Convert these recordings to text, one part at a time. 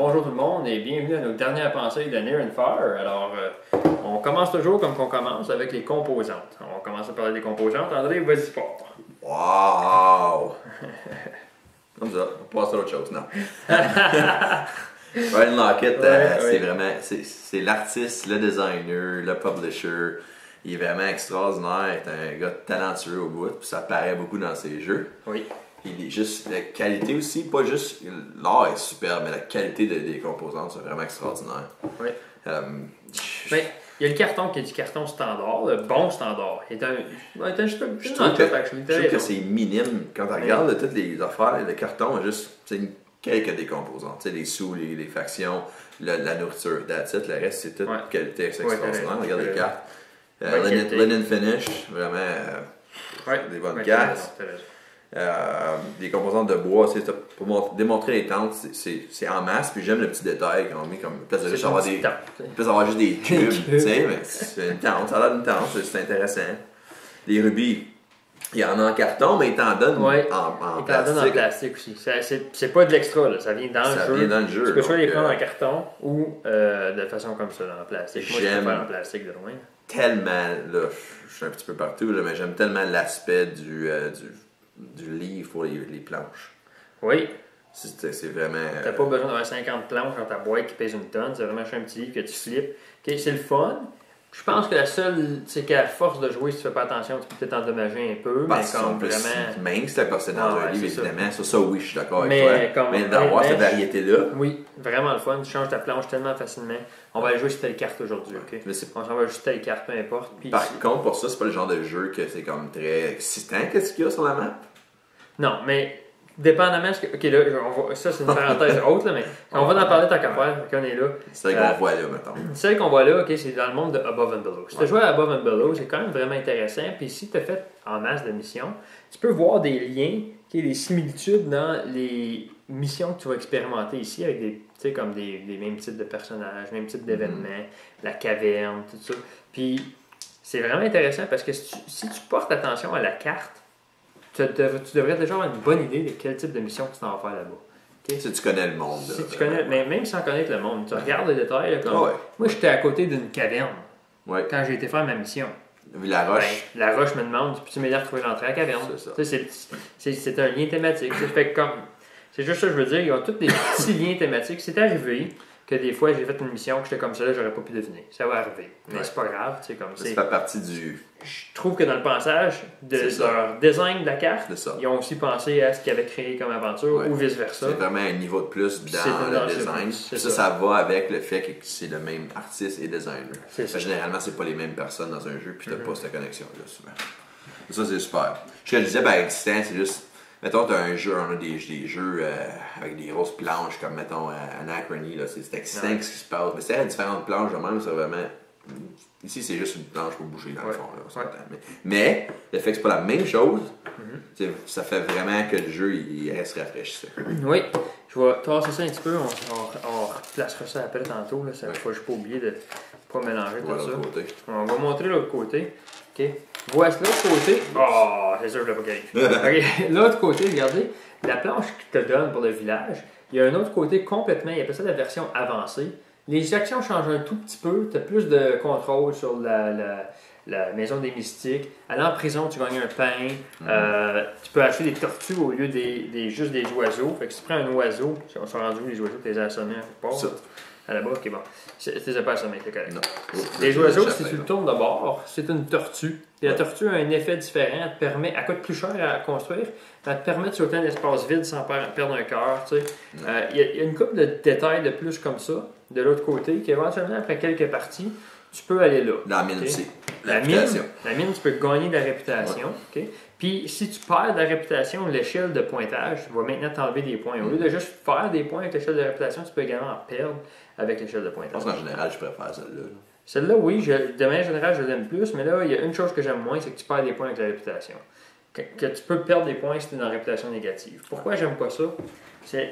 bonjour tout le monde et bienvenue à nos dernières pensées de Near and Far. Alors, on commence toujours comme qu'on commence avec les composantes. On commence à parler des composantes. André, vas-y fort. Wow! Comme ça, on passe à autre chose, non? Ryan Lockett, c'est vraiment, c'est l'artiste, le designer, le publisher. Il est vraiment extraordinaire, il est un gars talentueux au bout, puis ça paraît beaucoup dans ses jeux. Oui. Il est juste, la qualité aussi, pas juste, l'art est super, mais la qualité des composantes, c'est vraiment extraordinaire. Oui. Mais il y a le carton qui est du carton standard, le bon standard. Je trouve que c'est minime. Quand tu regardes toutes les affaires, le carton, c'est quelques des composantes. Tu sais, les sous, les factions, la nourriture, that's it. Le reste, c'est toute qualité extraordinaire. Regarde les cartes. Linen finish, vraiment des bonnes cartes. Des composantes de bois, pour démontrer les tentes, c'est en masse, puis j'aime le petit détail qu'on met comme place de juste avoir juste des cubes, tu sais, mais c'est une tente, ça a l'air d'une tente, c'est intéressant. Les rubis, il y en a en carton, mais ils t'en donnent en plastique. Ils t'en donnent en plastique aussi. C'est pas de l'extra, là. Ça vient dans le jeu. Tu peux soit les prendre en carton ou de façon comme ça, en plastique. Moi, je préfère en plastique de loin. Tellement, là, je suis un petit peu partout, là, mais j'aime tellement l'aspect du livre pour les planches. Oui. C'est vraiment... T'as pas besoin d'avoir 50 planches dans ta boîte qui pèse une tonne. C'est vraiment un petit livre que tu flippes. Okay, c'est le fun. Je pense que la seule, c'est qu'à force de jouer, si tu fais pas attention, tu peux peut-être endommager un peu. Parce mais comme vraiment... mince, c'est dans un livre, évidemment. Ça. Ça, oui, je suis d'accord avec toi. Mais d'avoir cette variété-là... Oui, vraiment le fun. Tu changes ta planche tellement facilement. On va aller jouer sur telle carte aujourd'hui, OK? On s'en va juste telle carte, peu importe. Puis par contre, pour ça, c'est pas le genre de jeu que c'est comme très excitant. Qu'est-ce qu'il y a sur la map? Non, mais... dépendamment, OK, là, ça c'est une parenthèse haute, là, mais on va en parler tant qu'à faire, qu'on est là. C'est celle qu'on voit là, mettons. Celle qu'on voit là, OK, c'est dans le monde de Above and Below. Si tu as joué à Above and Below, c'est quand même vraiment intéressant. Puis si tu as fait en masse de missions, tu peux voir des liens, des similitudes dans les missions que tu vas expérimenter ici, avec des mêmes types de personnages, mêmes types d'événements, la caverne, tout ça. Puis c'est vraiment intéressant parce que si tu portes attention à la carte, tu devrais déjà avoir une bonne idée de quel type de mission tu t'en vas faire là-bas. Okay? Si tu connais le monde. Si tu connais, mais même sans connaître le monde, tu regardes les détails. Là, comme, moi, j'étais à côté d'une caverne quand j'ai été faire ma mission. La roche. Ben, la roche me demande, peux-tu m'aider à retrouver l'entrée à la caverne? C'est un lien thématique. C'est juste ça que je veux dire. Ils ont tous des petits liens thématiques. C'est arrivé que des fois, j'ai fait une mission que j'étais comme ça, là, j'aurais pas pu deviner. Ça va arriver. Mais c'est pas grave. Ça fait partie du... Je trouve que dans le pensage de leur design de la carte, ils ont aussi pensé à ce qu'ils avaient créé comme aventure ou vice-versa. C'est vraiment un niveau de plus dans le design. Ça va avec le fait que c'est le même artiste et designer. Généralement, c'est pas les mêmes personnes dans un jeu, puis t'as pas cette connexion-là souvent. Ça, c'est super. Ce que je disais, existant, c'est juste... Mettons, tu as un jeu, on a des jeux avec des grosses planches, comme mettons Anachrony, là, c'est excitant ce qui se passe. Mais c'est différentes planches de même, c'est vraiment. Ici, c'est juste une planche pour bouger dans le fond. Là, mais le fait que c'est pas la même chose, ça fait vraiment que le jeu il reste rafraîchissant. Oui, je vais tasser ça un petit peu, on replacera ça après tantôt. Là, ça faut juste pas oublier de ne pas mélanger tout ça. On va montrer l'autre côté. Okay. Voici l'autre côté. Oh, c'est sûr que je l'ai pas calé. L'autre côté, regardez, la planche qui te donne pour le village, il y a un autre côté complètement, il appelle ça la version avancée. Les actions changent un tout petit peu, tu as plus de contrôle sur la maison des mystiques. Aller en prison, tu gagnes un pain. Tu peux acheter des tortues au lieu juste des oiseaux. Fait que si tu prends un oiseau, on s'est rendu où les oiseaux, tu les as assommés à la bas, ok, bon. Tu les as pas assommés, c'est correct. Les oiseaux, si tu le tournes de bord, c'est une tortue. Et la tortue a un effet différent. Elle coûte plus cher à construire. Elle te permet de sauter un espace vide sans perdre un cœur. Il y a une couple de détails de plus comme ça, de l'autre côté, qu'éventuellement, après quelques parties, tu peux aller là. La mine aussi. La mine, tu peux gagner de la réputation. Okay? Puis, si tu perds de la réputation, l'échelle de pointage va maintenant t'enlever des points. Au lieu de juste faire des points avec l'échelle de réputation, tu peux également en perdre avec l'échelle de pointage. Je pense qu'en général, je préfère celle-là. Celle-là, oui, de manière générale, je l'aime plus, mais là, il y a une chose que j'aime moins, c'est que tu perds des points avec la réputation. Que tu peux perdre des points si tu es dans la réputation négative. Pourquoi j'aime pas ça?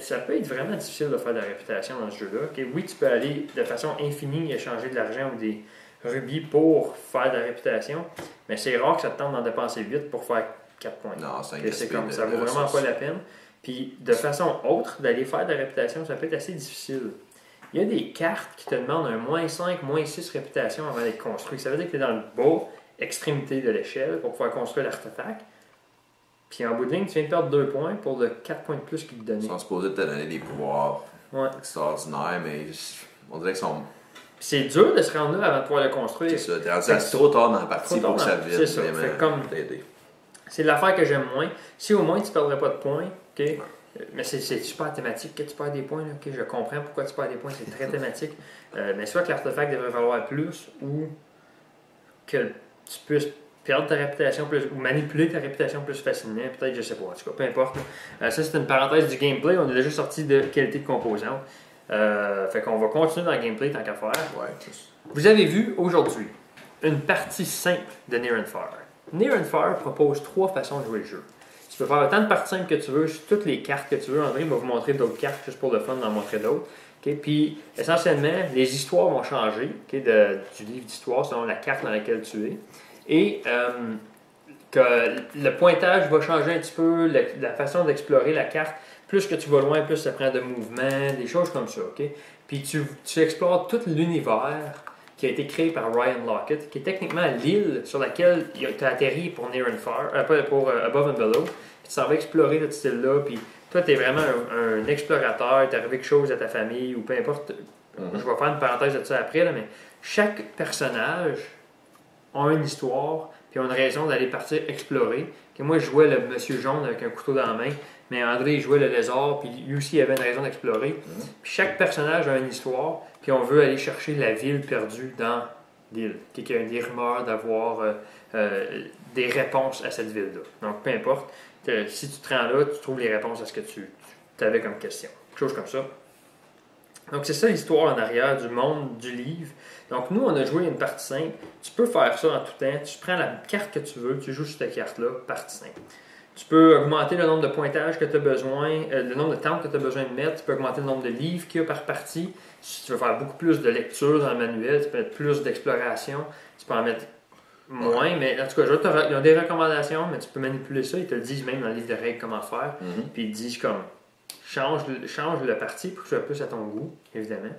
Ça peut être vraiment difficile de faire de la réputation dans ce jeu-là. Okay? Oui, tu peux aller de façon infinie échanger de l'argent ou des rubis pour faire de la réputation, mais c'est rare que ça te tente d'en dépenser 8 pour faire 4 points. Non, c'est comme ça vaut vraiment pas la peine. Puis de façon autre, d'aller faire de la réputation, ça peut être assez difficile. il y a des cartes qui te demandent un -5, -6 réputation avant d'être construit. Ça veut dire que tu es dans le bas extrémité de l'échelle pour pouvoir construire l'artefact. Puis en bout de ligne, tu viens de perdre 2 points pour le 4 points de plus qu'il te donnait. Ils sont supposés te donner des pouvoirs extraordinaires, mais on dirait qu'ils sont... C'est dur de se rendre là avant de pouvoir le construire. C'est ça. C'est trop tard dans la partie pour que ça vienne vraiment t'aider. C'est l'affaire que j'aime moins. Si au moins tu ne perdrais pas de points, OK? Mais c'est super thématique que tu perds des points. Là, okay? Je comprends pourquoi tu perds des points, c'est très thématique. Mais soit que l'artefact devrait valoir plus ou que tu puisses perdre ta réputation plus ou manipuler ta réputation plus facilement. Peut-être, je sais pas. En tout cas, peu importe. Ça, c'est une parenthèse du gameplay. On est déjà sorti de qualité de composante. Fait qu'on va continuer dans le gameplay tant qu'à faire. Ouais. Vous avez vu aujourd'hui une partie simple de Near and Far. Near and Far propose 3 façons de jouer le jeu. Tu peux faire autant de parties simples que tu veux sur toutes les cartes que tu veux. André va vous montrer d'autres cartes juste pour le fun d'en montrer d'autres. Okay? Puis, essentiellement, les histoires vont changer du livre d'histoire selon la carte dans laquelle tu es. Et que le pointage va changer un petit peu, la façon d'explorer la carte. Plus que tu vas loin, plus ça prend de mouvement, des choses comme ça. Okay? Puis tu explores tout l'univers qui a été créé par Ryan Lockett, qui est techniquement l'île sur laquelle tu as atterri pour Near and Far, pour Above and Below. Puis tu s'en vas explorer cette île-là. Puis toi, tu es vraiment un explorateur, tu arrivé quelque chose à ta famille ou peu importe. Je vais faire une parenthèse de ça après, là, mais chaque personnage a une histoire, puis a une raison d'aller partir explorer. Que moi, je jouais le monsieur jaune avec un couteau dans la main, mais André jouait le lézard, puis lui aussi il avait une raison d'explorer. Puis chaque personnage a une histoire, puis on veut aller chercher la ville perdue dans l'île. Il y a des rumeurs d'avoir des réponses à cette ville-là. Donc peu importe, si tu te rends là, tu trouves les réponses à ce que tu avais comme question. Quelque chose comme ça. Donc c'est ça l'histoire en arrière du monde du livre. Donc nous, on a joué une partie simple. Tu peux faire ça en tout temps. Tu prends la carte que tu veux, tu joues sur cette carte-là, partie simple. Tu peux augmenter le nombre de pointages que tu as besoin, le nombre de temps que tu as besoin de mettre. Tu peux augmenter le nombre de livres qu'il y a par partie. Si tu veux faire beaucoup plus de lecture dans le manuel, tu peux mettre plus d'exploration. Tu peux en mettre moins, mais en tout cas, ils ont des recommandations, mais tu peux manipuler ça. Ils te le disent même dans le livre de règles comment faire. Puis ils te disent comme, change le parti pour que ce soit plus à ton goût, évidemment.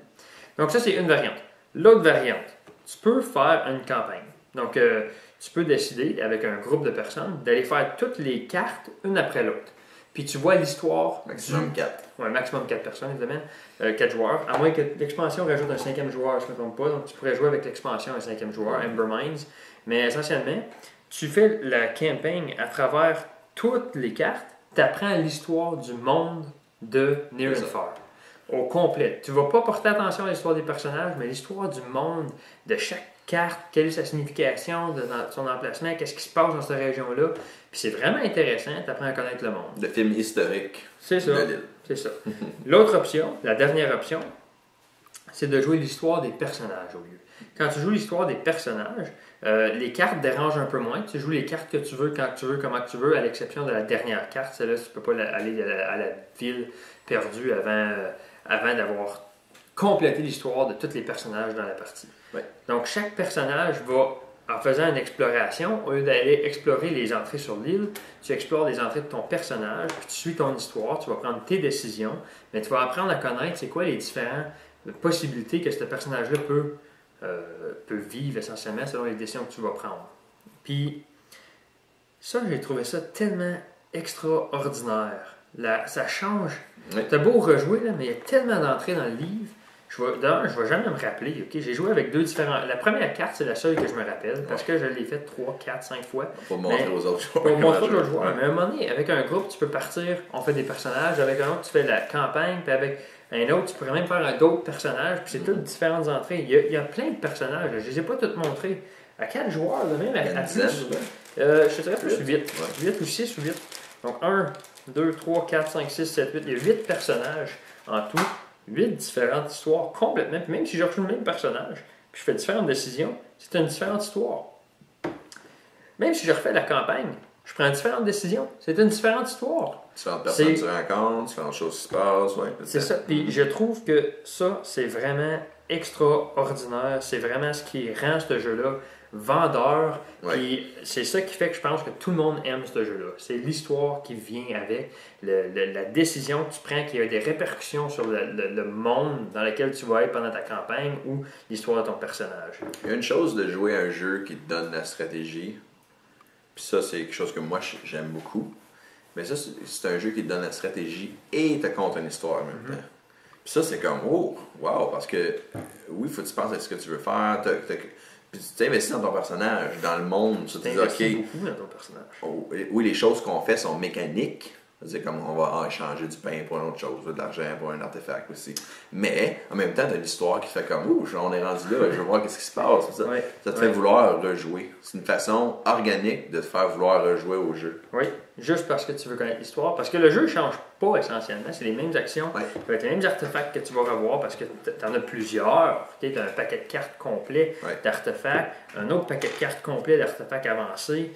Donc ça, c'est une variante. L'autre variante, tu peux faire une campagne. Donc, tu peux décider, avec un groupe de personnes, d'aller faire toutes les cartes, une après l'autre. Puis tu vois l'histoire... Maximum 4. Oui, maximum 4 personnes, évidemment. 4 joueurs. À moins que l'expansion rajoute un 5e joueur, je ne me trompe pas. Donc, tu pourrais jouer avec l'expansion un 5e joueur, Ember Mines. Mais essentiellement, tu fais la campagne à travers toutes les cartes. Tu apprends l'histoire du monde de Near and Far. Au complet. Tu ne vas pas porter attention à l'histoire des personnages, mais l'histoire du monde, de chaque carte, quelle est sa signification, de son emplacement, qu'est-ce qui se passe dans cette région-là. Puis c'est vraiment intéressant, tu apprends à connaître le monde. Le film historique de l'île. C'est ça. L'autre option, la dernière option, c'est de jouer l'histoire des personnages au lieu. Quand tu joues l'histoire des personnages, les cartes dérangent un peu moins. Tu joues les cartes que tu veux, quand tu veux, comment tu veux, à l'exception de la dernière carte. Celle-là, tu ne peux pas aller à la ville perdue avant d'avoir complété l'histoire de tous les personnages dans la partie. Ouais. Donc, chaque personnage va, en faisant une exploration, au lieu d'aller explorer les entrées sur l'île, tu explores les entrées de ton personnage, puis tu suis ton histoire, tu vas prendre tes décisions, mais tu vas apprendre à connaître c'est quoi les différentes possibilités que ce personnage-là peut vivre essentiellement selon les décisions que tu vas prendre. Puis, ça, j'ai trouvé ça tellement extraordinaire. Ça change. Oui. T'as beau rejouer, là, mais il y a tellement d'entrées dans le livre. Je ne vais jamais me rappeler. Okay? J'ai joué avec 2 différents. La première carte, c'est la seule que je me rappelle parce que je l'ai faite 3, 4, 5 fois. Pour montrer aux autres joueurs. Pour montrer aux autres joueurs. Mais à un moment donné, avec un groupe, tu peux partir, on fait des personnages. Avec un autre, tu fais la campagne. Puis avec un autre, tu pourrais même faire d'autres personnages. Puis c'est toutes différentes entrées. Il y a plein de personnages. Je ne les ai pas toutes montrés. À 4 joueurs, même à plus. Je dirais plus 8. 8 ou 6 ou 8. Donc 1, 2, 3, 4, 5, 6, 7, 8. Il y a 8 personnages en tout. 8 différentes histoires complètement. Puis même si je rejoue le même personnage, puis je fais différentes décisions, c'est une différente histoire. Même si je refais la campagne, je prends différentes décisions, c'est une différente histoire. Différentes personnes se rencontrent, différentes choses qui se passent. Ouais, c'est ça. Puis je trouve que ça, c'est vraiment extraordinaire. C'est vraiment ce qui rend ce jeu-là vendeur. Puis c'est ça qui fait que je pense que tout le monde aime ce jeu-là. C'est l'histoire qui vient avec, la décision que tu prends qui a des répercussions sur le monde dans lequel tu vas être pendant ta campagne ou l'histoire de ton personnage. Il y a une chose de jouer à un jeu qui te donne la stratégie. Puis ça, c'est quelque chose que moi, j'aime beaucoup. Mais ça, c'est un jeu qui te donne la stratégie et te conte une histoire en même temps. Puis ça, c'est comme, oh, wow, parce que oui, il faut que tu penses à ce que tu veux faire. Puis tu t'investis dans ton personnage, dans le monde. Tu te dis, OK. Beaucoup dans ton personnage. Oh, oui, les choses qu'on fait sont mécaniques. C'est comme on va échanger du pain pour une autre chose, de l'argent pour un artefact aussi. Mais en même temps, tu as l'histoire qui fait comme, ouh, on est rendu là, je veux voir qu'est-ce qui se passe. Ça te fait vouloir rejouer. C'est une façon organique de te faire vouloir rejouer au jeu. Oui, juste parce que tu veux connaître l'histoire. Parce que le jeu ne change pas essentiellement. C'est les mêmes actions. Ça va être les mêmes artefacts que tu vas revoir parce que tu en as plusieurs. Tu as un paquet de cartes complet d'artefacts, un autre paquet de cartes complet d'artefacts avancés.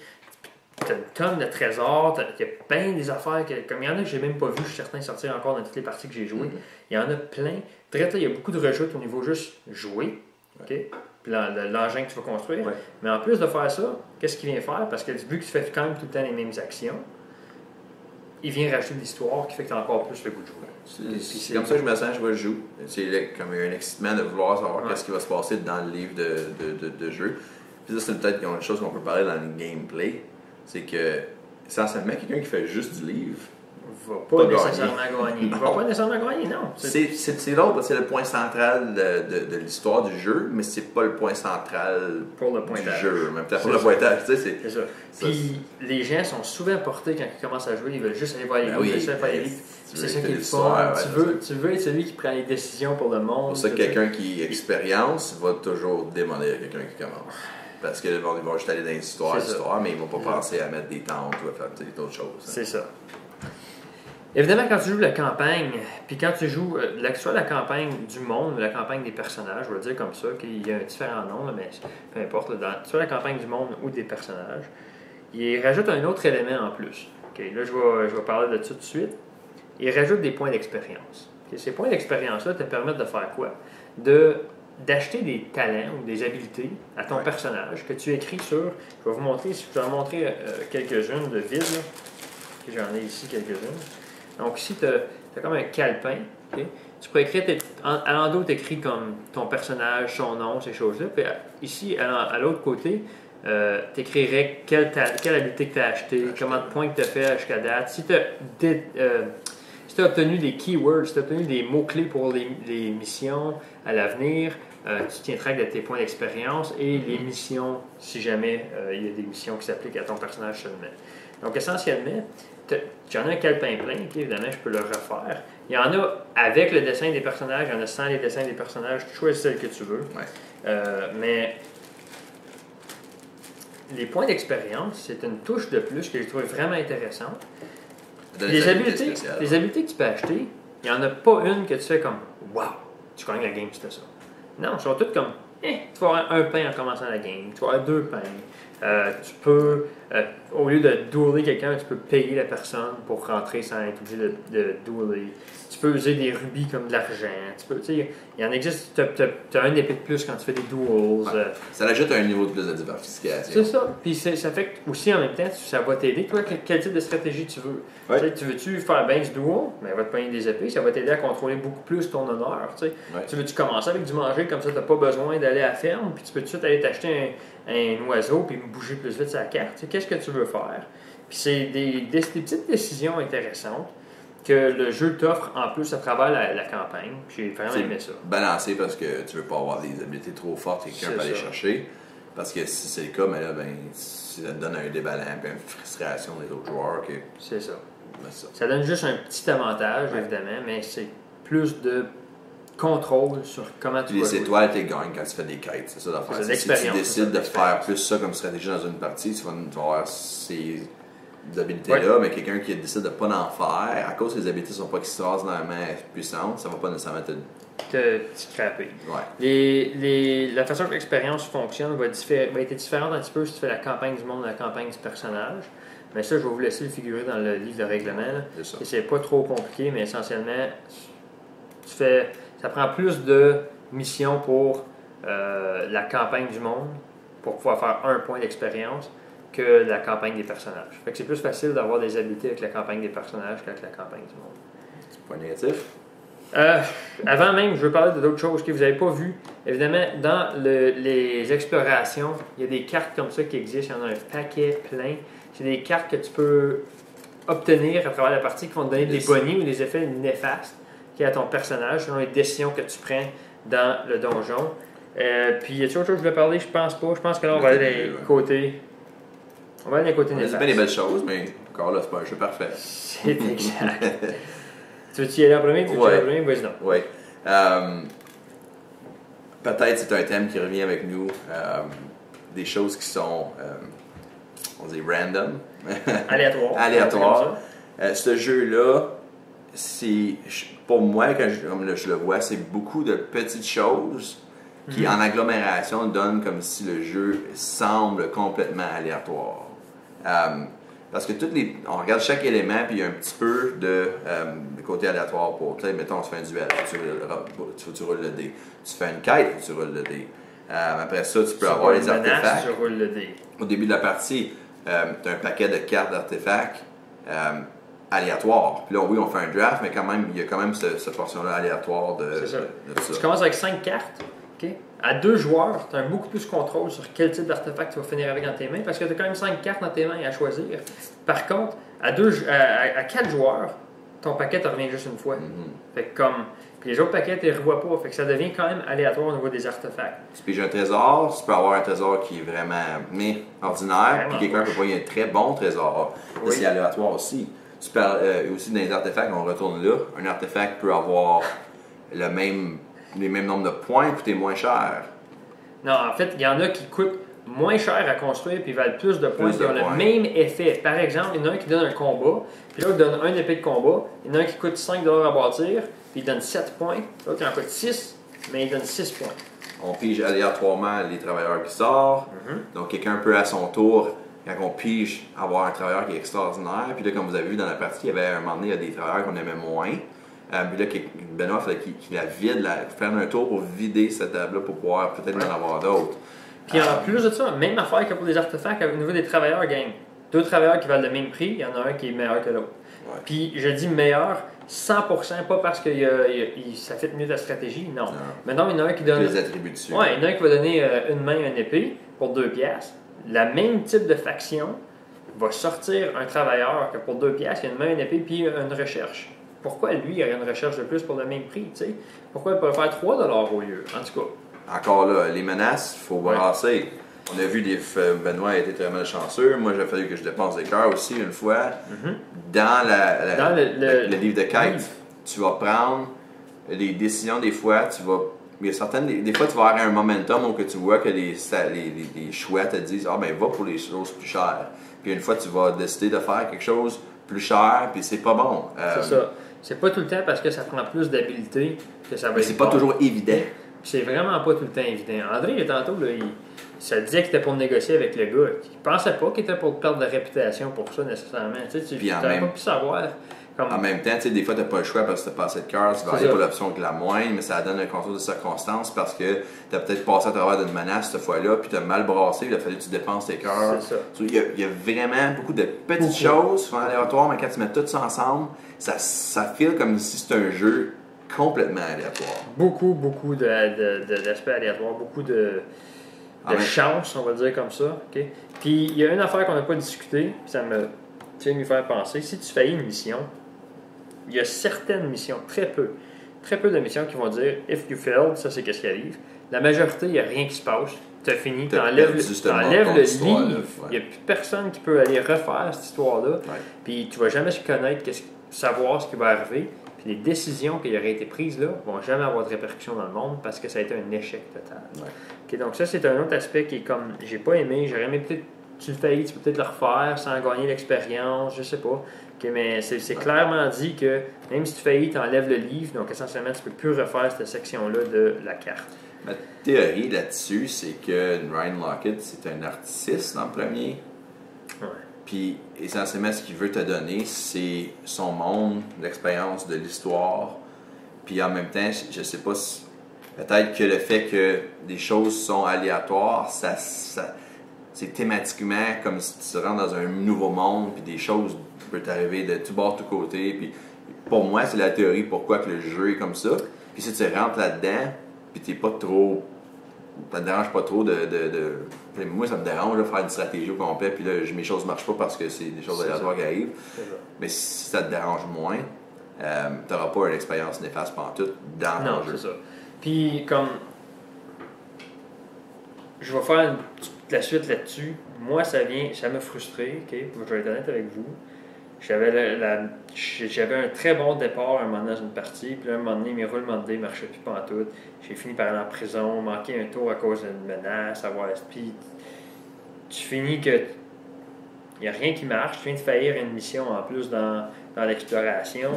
T'as une tonne de trésors, il y a plein des affaires, comme il y en a que j'ai même pas vu, je suis certain sortir encore dans toutes les parties que j'ai jouées. Il y en a plein. Il y a beaucoup de rejoues au niveau juste jouer, puis l'engin que tu vas construire. Mais en plus de faire ça, qu'est-ce qu'il vient faire? Parce que vu que tu fais quand même tout le temps les mêmes actions, il vient rajouter de l'histoire qui fait que tu as encore plus le goût de jouer. C'est comme ça que je me sens, je joue. C'est comme un excitement de vouloir savoir qu'est-ce qui va se passer dans le livre de jeu. Puis ça, c'est peut-être une chose qu'on peut parler dans le gameplay. C'est que, essentiellement, quelqu'un qui fait juste du livre va pas nécessairement gagner. Il va pas nécessairement gagner, non. C'est drôle parce que c'est le point central de l'histoire du jeu, mais c'est pas le point central pour le pointage. Du jeu. Même pour le pointage, tu sais, c'est ça. Puis les gens sont souvent portés quand ils commencent à jouer, ils veulent juste aller voir les livres, juste aller faire les livres. C'est ça qui est le fun. Tu veux être celui qui prend les décisions pour le monde. Pour ça, quelqu'un qui expérience va toujours démolir quelqu'un qui commence. Parce qu'ils vont juste aller dans l'histoire, mais ils ne vont pas penser à mettre des tentes ou à faire d'autres choses. C'est ça. Évidemment, quand tu joues la campagne, puis quand tu joues soit la campagne du monde, la campagne des personnages, je vais le dire comme ça, qu'il y a un différent nom, là, mais peu importe, soit la campagne du monde ou des personnages, il rajoute un autre élément en plus. Là, je vais parler de ça tout de suite. Il rajoute des points d'expérience. Ces points d'expérience-là te permettent de faire quoi? D'acheter des talents ou des habiletés à ton personnage que tu écris sur. Je vais vous montrer, je vais vous montrer quelques-unes de vides. J'en ai ici quelques-unes. Donc ici, tu as comme un calepin. Tu peux écrire, à l'endroit, tu écris comme ton personnage, son nom, ces choses-là. Puis ici, à l'autre côté, tu écrirais quelle habileté que tu as acheté, combien de points que tu as fait jusqu'à date. Si tu as obtenu des keywords, si tu as obtenu des mots-clés pour les missions à l'avenir, tu tiens track de tes points d'expérience et les missions, si jamais il y a des missions qui s'appliquent à ton personnage seulement. Donc, essentiellement, j'en ai un calepin plein, évidemment, je peux le refaire. Il y en a avec le dessin des personnages, il y en a sans les dessins des personnages, tu choisis celle que tu veux. Mais les points d'expérience, c'est une touche de plus que j'ai trouvé vraiment intéressante. Les habiletés que tu peux acheter, il n'y en a pas une que tu fais comme « Wow, tu gagnes la game, c'était ça ». Non, ils sont toutes comme tu vas avoir un pain en commençant la game, tu vas avoir 2 pains. Tu peux, au lieu de dueler quelqu'un, tu peux payer la personne pour rentrer sans être obligé de dueler. Tu peux user des rubis comme de l'argent. Il y en existe, tu as un épée de plus quand tu fais des duels. Ça ajoute un niveau de plus de diversification. C'est ça. Puis ça fait que aussi en même temps, ça va t'aider. Toi, quel type de stratégie tu veux? Tu veux-tu faire bien du duel? Mais va te payer des épées. Ça va t'aider à contrôler beaucoup plus ton honneur. Tu veux-tu commencer avec du manger comme ça, tu n'as pas besoin d'aller à la ferme, puis tu peux tout de suite aller t'acheter un oiseau puis bouger plus vite sa carte. Qu'est-ce que tu veux faire? Puis c'est des petites décisions intéressantes que le jeu t'offre en plus à travers la campagne. J'ai vraiment aimé ça. Balancé parce que tu veux pas avoir des habiletés trop fortes et quelqu'un peut aller chercher. Parce que si c'est le cas, mais là, ça te donne un déballant et une frustration des autres joueurs. C'est ça. Ça donne juste un petit avantage, évidemment, mais c'est plus de contrôle sur comment tu vas jouer. Les étoiles, tu gagnes quand tu fais des quêtes. C'est ça l'affaire. Si tu décides de faire plus ça comme stratégie dans une partie, tu vas avoir ces habiletés-là, mais quelqu'un qui décide de ne pas en faire, à cause que les habiletés ne sont pas extraordinairement puissantes, ça ne va pas nécessairement te scraper. La façon que l'expérience fonctionne va être différente un petit peu si tu fais la campagne du monde ou la campagne du personnage. Mais ça, je vais vous laisser le figurer dans le livre de règlement. C'est pas trop compliqué, mais essentiellement, ça prend plus de missions pour la campagne du monde pour pouvoir faire 1 point d'expérience que la campagne des personnages. Fait que c'est plus facile d'avoir des habiletés avec la campagne des personnages qu'avec la campagne du monde. C'est point négatif? Avant même, je veux parler d'autres choses que vous n'avez pas vues. Évidemment, dans les explorations, il y a des cartes comme ça qui existent. Il y en a un paquet plein. C'est des cartes que tu peux obtenir à travers la partie qui vont te donner des bonnies ou des effets néfastes qui à ton personnage selon les décisions que tu prends dans le donjon. Puis, y a-t-il autre chose que je voulais parler? Je pense pas. Je pense que là, on va aller des côtés. On va aller des côtés néfastes. C'est bien des belles choses, mais encore là, c'est pas un jeu parfait. C'est exact. Tu veux-tu y aller en premier? Vas-y donc. Oui. Peut-être c'est un thème qui revient avec nous. Des choses qui sont, on dit random. Aléatoire. Ce jeu-là, c'est, pour moi, comme je le vois, c'est beaucoup de petites choses qui, en agglomération, donnent comme si le jeu semble complètement aléatoire. Parce que on regarde chaque élément, puis il y a un petit peu de côté aléatoire pour. Mettons, on se fait un duel, tu roules le dé. Tu fais une quête, tu roules le dé. Après ça, tu peux avoir les artefacts. Tu roules le dé. Au début de la partie, tu as un paquet de cartes d'artefacts aléatoires. Puis là, oui, on fait un draft, mais quand même, il y a quand même cette portion-là aléatoire de ça. Tu commences avec 5 cartes. Okay. À 2 joueurs, tu as beaucoup plus de contrôle sur quel type d'artefact tu vas finir avec dans tes mains parce que tu as quand même 5 cartes dans tes mains à choisir. Par contre, à 4 joueurs, ton paquet te revient juste une fois. Fait que puis les autres paquets, tu les revois pas. Fait que ça devient quand même aléatoire au niveau des artefacts. Tu piges un trésor, tu peux avoir un trésor qui est vraiment ordinaire, puis quelqu'un peut avoir un très bon trésor. Oui. C'est aléatoire aussi. Tu peux aussi dans les artefacts, on retourne là. Un artefact peut avoir les mêmes nombres de points, coûter moins cher. Non, en fait, il y en a qui coûtent moins cher à construire puis valent plus de points qui ont le même effet. Par exemple, il y en a un qui donne un combat, puis l'autre donne un épée de combat. Il y en a un qui coûte 5$ à bâtir, puis il donne 7 points. L'autre, il en coûte 6, mais il donne 6 points. On pige aléatoirement les travailleurs qui sortent. Donc, quelqu'un peut à son tour, quand on pige, avoir un travailleur qui est extraordinaire. Puis là, comme vous avez vu dans la partie, il y avait un moment donné, il y a des travailleurs qu'on aimait moins. Puis là, Benoît, il fallait qu'il la vide, faire un tour pour vider cette table-là pour pouvoir peut-être en avoir d'autres. Puis en plus de ça, même affaire que pour les artefacts, au niveau des travailleurs, game. 2 travailleurs qui valent le même prix, il y en a un qui est meilleur que l'autre. Ouais. Puis je dis meilleur 100%, pas parce que ça fait mieux de la stratégie, non. Mais non, il y en a un qui donne. Les attributs dessus. Ouais, il y en a un qui va donner une main, une épée pour 2$. La même type de faction va sortir un travailleur que pour 2$, il y a une main, une épée, puis une recherche. Pourquoi lui, il y a une recherche de plus pour le même prix, tu sais? Pourquoi il peut faire 3$ au lieu, en tout cas? Encore là, les menaces, il faut brasser. On a vu Benoît a été très malchanceux. Moi, il a fallu que je dépense des cœurs aussi une fois. Dans le livre de quête, tu vas prendre les décisions des fois. Il y a certaines, des fois, tu vas avoir un momentum où que tu vois que les choix te disent va pour les choses plus chères. Puis une fois, tu vas décider de faire quelque chose plus cher, puis c'est pas bon. C'est ça. C'est pas tout le temps parce que ça prend plus d'habileté que ça va être. C'est pas toujours évident. C'est vraiment pas tout le temps évident. André, tantôt, là, ça disait que c'était pour négocier avec le gars. Il pensait pas qu'il était pour perdre de réputation pour ça nécessairement. Tu n'aurais pas pu savoir. En même temps, des fois, tu n'as pas le choix parce que tu n'as pas assez de cœur. Tu vas aller pour l'option qui est la moindre, mais ça donne un contour de circonstances parce que tu as peut-être passé à travers d'une menace cette fois-là, puis tu as mal brassé, il a fallu que tu dépenses tes cœurs. Il y a vraiment beaucoup de petites choses qui sont aléatoires, mais quand tu mets tout ça ensemble, ça file comme si c'était un jeu complètement aléatoire. Beaucoup d'aspects aléatoires, beaucoup de chance, on va dire comme ça. Okay? Puis il y a une affaire qu'on n'a pas discutée, puis ça me tient à m'y faire penser. Si tu faillis une mission, il y a certaines missions, très peu de missions qui vont dire « if you failed », ça c'est qu'est-ce qui arrive. La majorité, il n'y a rien qui se passe. Tu as fini, tu enlèves le livre. Il n'y a plus personne qui peut aller refaire cette histoire-là. Puis tu ne vas jamais savoir ce qui va arriver. Puis les décisions qui auraient été prises là ne vont jamais avoir de répercussions dans le monde parce que ça a été un échec total. Okay, donc ça, c'est un autre aspect qui est comme, j'ai pas aimé, j'aurais aimé peut-être, tu le faillis, tu peux peut-être le refaire sans gagner l'expérience, je sais pas. Okay, mais c'est clairement dit que même si tu faillis, tu enlèves le livre, donc essentiellement, tu peux plus refaire cette section-là de la carte. Ma théorie là-dessus, c'est que Ryan Lockett, c'est un artiste dans le premier. Puis, essentiellement, ce qu'il veut te donner, c'est son monde, l'expérience de l'histoire. Puis, en même temps, je sais pas si... peut-être que le fait que des choses sont aléatoires, c'est thématiquement comme si tu rentres dans un nouveau monde, puis des choses peuvent t'arriver de tout bord, de tout côté. Puis pour moi, c'est la théorie pourquoi que le jeu est comme ça. Puis si tu rentres là-dedans, puis t'es pas trop... Ça te dérange pas trop de... Moi, ça me dérange de faire une stratégie au complet, puis là, mes choses marchent pas parce que c'est des choses aléatoires qui arrivent. Mais si ça te dérange moins, tu n'auras pas une expérience néfaste pantoute dans ton jeu. Non, c'est ça. Puis, comme... Je vais faire la suite là-dessus. Moi, ça m'a frustré, OK? Je vais être honnête avec vous. J'avais un très bon départ un moment dans une partie, puis là, un moment donné, mes roulements de dés ne marchaient plus pantoute. J'ai fini par aller en prison, manquer un tour à cause d'une menace, puis tu finis que il n'y a rien qui marche, tu viens de faillir une mission en plus dans l'exploration,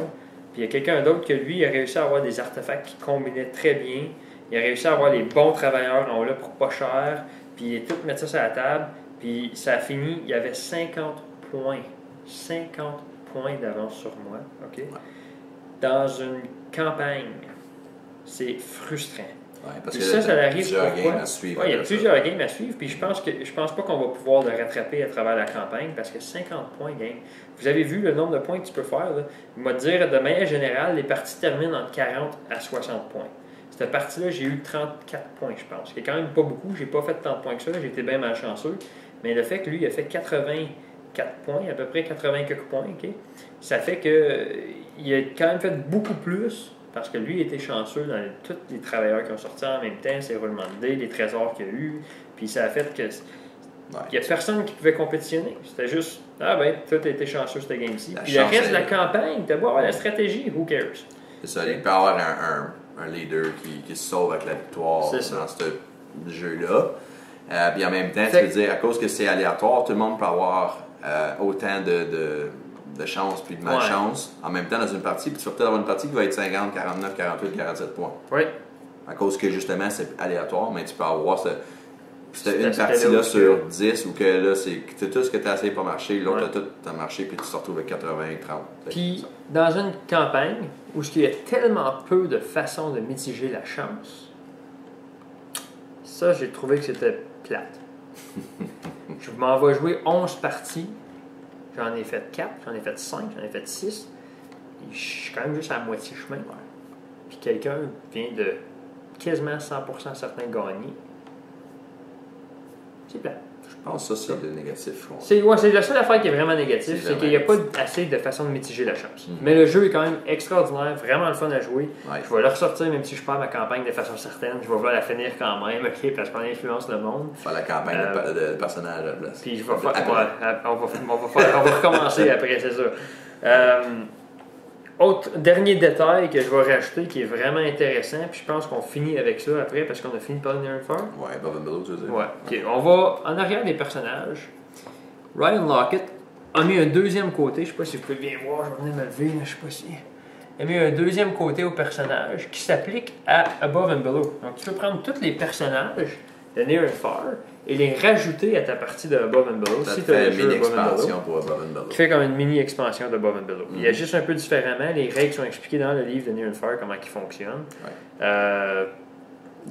puis il y a quelqu'un d'autre que lui, il a réussi à avoir des artefacts qui combinaient très bien, il a réussi à avoir les bons travailleurs en là pour pas cher, puis il a tout mettre ça sur la table, puis ça a fini, il y avait 50 points. 50 points d'avance sur moi, OK? Ouais. Dans une campagne, c'est frustrant. Ouais, parce puis que ça arrive plusieurs games à suivre. Oui, il y a plusieurs games à suivre, puis je pense pas qu'on va pouvoir le rattraper à travers la campagne, parce que 50 points game. Vous avez vu le nombre de points que tu peux faire, là? Il m'a dit, de manière générale, les parties terminent entre 40 à 60 points. Cette partie-là, j'ai eu 34 points, je pense. C'est quand même pas beaucoup, j'ai pas fait tant de points que ça, j'ai été bien malchanceux, mais le fait que lui, il a fait 84 points, à peu près 80 quelques points, OK? Ça fait qu'il a quand même fait beaucoup plus, parce que lui, il était chanceux dans tous les travailleurs qui ont sorti en même temps, ses roulements de dés, les trésors qu'il y a eu, puis ça a fait que il n'y a personne qui pouvait compétitionner. C'était juste, toi, tu as été chanceux cette game-ci. Puis le reste de la campagne, tu as beau avoir la stratégie, who cares? C'est ça, il peut y avoir un leader qui se sauve avec la victoire dans ce jeu-là. Puis en même temps, tu veux dire, à cause que c'est aléatoire, tout le monde peut avoir autant de chance puis de malchance en même temps dans une partie. Puis tu vas peut-être avoir une partie qui va être 50, 49, 48, 47 points. Oui. À cause que justement c'est aléatoire, mais tu peux avoir une partie-là sur 10 ou que là, c'est tout ce que tu as essayé pour marcher, l'autre tout a marché, puis tu te retrouves avec 80, 30. Puis dans une campagne où il y a tellement peu de façons de mitiger la chance, ça, j'ai trouvé que c'était plate. Je m'en vais jouer 11 parties. J'en ai fait 4, j'en ai fait 5, j'en ai fait 6. Et je suis quand même juste à moitié chemin. Puis quelqu'un vient de quasiment 100% certain de gagner. C'est plate. Je pense que ça, c'est le négatif. C'est la seule affaire qui est vraiment négative, c'est qu'il n'y a pas assez de façon de mitiger la chance. Mais le jeu est quand même extraordinaire, vraiment le fun à jouer. Ouais. Je vais le ressortir même si je perds ma campagne de façon certaine. Je vais vouloir la finir quand même, OK, parce qu'on influence le monde. Faire la campagne de personnage à la place. Puis je vais faire... on va recommencer après, c'est ça. Dernier détail que je vais rajouter qui est vraiment intéressant, puis je pense qu'on finit avec ça après parce qu'on a fini par Near and Far. Ouais, Above and Below, tu veux dire. Ouais, ok. On va en arrière des personnages. Ryan Lockett a mis un deuxième côté, je sais pas si vous pouvez bien voir, je vais venir me lever, je sais pas si. Il a mis un deuxième côté au personnage qui s'applique à Above and Below. Donc tu peux prendre tous les personnages de Near and Far et les rajouter à ta partie de Above and Below. Ça fait une mini-expansion pour Above and Below. Qui fait comme une mini-expansion de Above and Below. Il y a juste un peu différemment. Les règles sont expliquées dans le livre de Near and Far, comment ils fonctionnent. Ouais.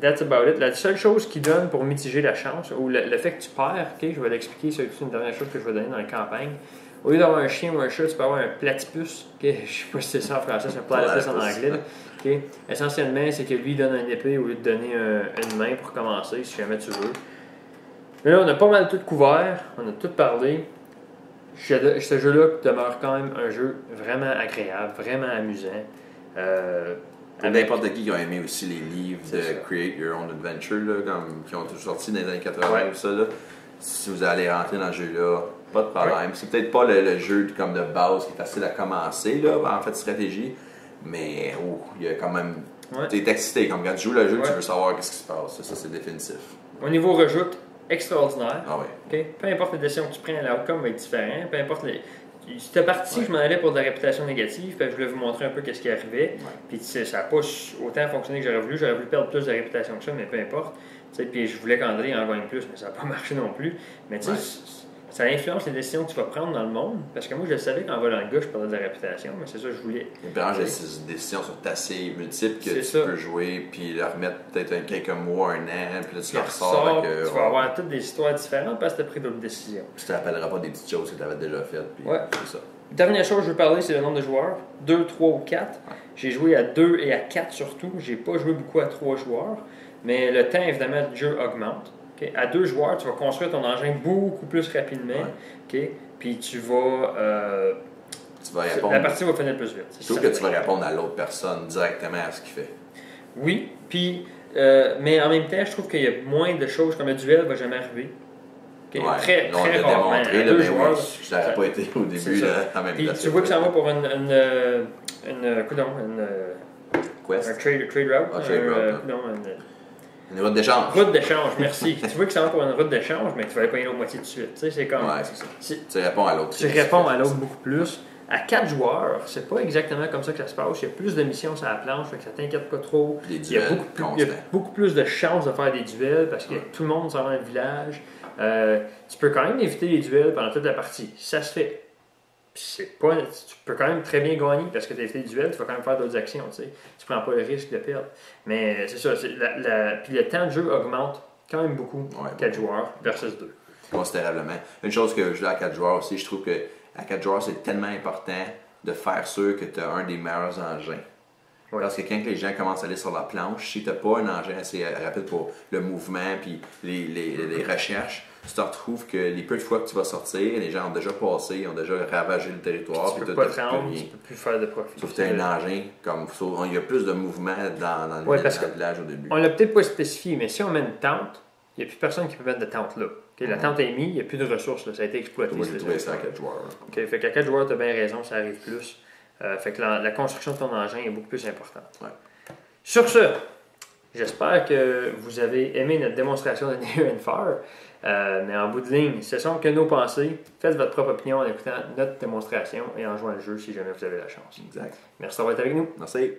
That's about it. La seule chose qui donne pour mitiger la chance, ou le fait que tu perds, okay, je vais l'expliquer, c'est une dernière chose que je vais donner dans la campagne. Au lieu d'avoir un chien ou un chat, tu peux avoir un platypus. Okay? Je sais pas si c'est ça en français, c'est un platypus en anglais. Okay? Essentiellement, c'est que lui donne une épée au lieu de donner une main pour commencer, si jamais tu veux. Mais là, on a pas mal tout couvert, on a tout parlé. Ce jeu-là demeure quand même un jeu vraiment agréable, vraiment amusant. Pour n'importe qui a aimé aussi les livres de Create Your Own Adventure, là, qui ont tous sorti dans les années 80 ou ça, là. Si vous allez rentrer dans ce jeu-là, pas de problème. Ouais. C'est peut-être pas le jeu comme de base qui est facile à commencer, là, en fait, stratégie, mais il y a quand même... Tu es excité, comme quand tu joues le jeu, tu veux savoir ce qui se passe. Ça, c'est définitif. Au niveau rejoute, extraordinaire. Ah oui. Okay? Peu importe les décisions que tu prends, l'outcome va être différent. Peu importe les... C'était parti, je m'en allais pour de la réputation négative, puis je voulais vous montrer un peu ce qui arrivait. Puis ça n'a pas autant fonctionné que j'aurais voulu. J'aurais voulu perdre plus de réputation que ça, mais peu importe. Puis je voulais qu'André en gagne plus, mais ça n'a pas marché non plus. Mais tu sais, ça influence les décisions que tu vas prendre dans le monde. Parce que moi, je savais qu'en volant le gars, je parlais de la réputation, mais c'est ça que je voulais. Les ces décisions sont assez multiples que tu peux jouer, puis leur remettre peut-être quelques mois, un an, puis là, tu leur sors. Tu vas avoir toutes des histoires différentes parce que tu as pris d'autres décisions. Tu te rappelleras pas des petites choses que tu avais déjà faites, puis c'est ça. Dernière chose que je veux parler, c'est le nombre de joueurs. 2, 3 ou 4. Ouais. J'ai joué à 2 et à 4 surtout. J'ai pas joué beaucoup à 3 joueurs. Mais le temps, évidemment, du jeu augmente. Okay? À 2 joueurs, tu vas construire ton engin beaucoup plus rapidement. Okay? Puis tu vas répondre. La partie va finir plus vite. Surtout que tu vas répondre à l'autre personne directement à ce qu'il fait. Oui. Puis, mais en même temps, je trouve qu'il y a moins de choses comme le duel ne va jamais arriver. Okay. Ouais, très rarement. Démontré, mais joueurs, je n'aurais pas été au début. Puis tu vois que ça va pour une quest. Un trade route. Une route d'échange. Route d'échange, merci. Tu vois que ça va pour une route d'échange, mais tu vas payer l'autre moitié de suite. Tu sais, c'est comme. Ouais, c'est ça. Tu réponds à l'autre. Tu réponds à l'autre beaucoup plus. À 4 joueurs, c'est pas exactement comme ça que ça se passe. Il y a plus de missions sur la planche, fait que ça t'inquiète pas trop. Des duels il y a beaucoup plus de chances de faire des duels parce que tout le monde s'en va dans le village. Tu peux quand même éviter les duels pendant toute la partie. Ça se fait. Tu peux quand même très bien gagner parce que tu as évité les duels, tu vas quand même faire d'autres actions. Tu prends pas le risque de perdre. Mais c'est ça. Puis le temps de jeu augmente quand même beaucoup, 4 joueurs versus 2. Considérablement. Une chose que je dis à 4 joueurs aussi, je trouve que à 4 joueurs, c'est tellement important de faire sûr que tu as un des meilleurs engins. Oui. Parce que quand les gens commencent à aller sur la planche, si tu n'as pas un engin assez rapide pour le mouvement puis les recherches, tu te retrouves que les peu de fois que tu vas sortir, les gens ont déjà passé, ils ont déjà ravagé le territoire. Tu peux pas te rendre, tu peux plus faire de profit. Sauf que tu as un engin, il y a plus de mouvement dans le village au début. On l'a peut-être pas spécifié, mais si on met une tente, il n'y a plus personne qui peut mettre de tente là. Okay, la tente est mise, il n'y a plus de ressources, là, ça a été exploité. Moi, j'ai trouvé ça à 4 joueurs. Okay, fait qu'à 4 joueurs, tu as bien raison, ça arrive plus. Fait que la construction de ton engin est beaucoup plus importante. Ouais. Sur ce, j'espère que vous avez aimé notre démonstration de Near and Far. Mais en bout de ligne, ce sont que nos pensées. Faites votre propre opinion en écoutant notre démonstration et en jouant le jeu si jamais vous avez la chance. Exact. Merci d'avoir été avec nous. Merci.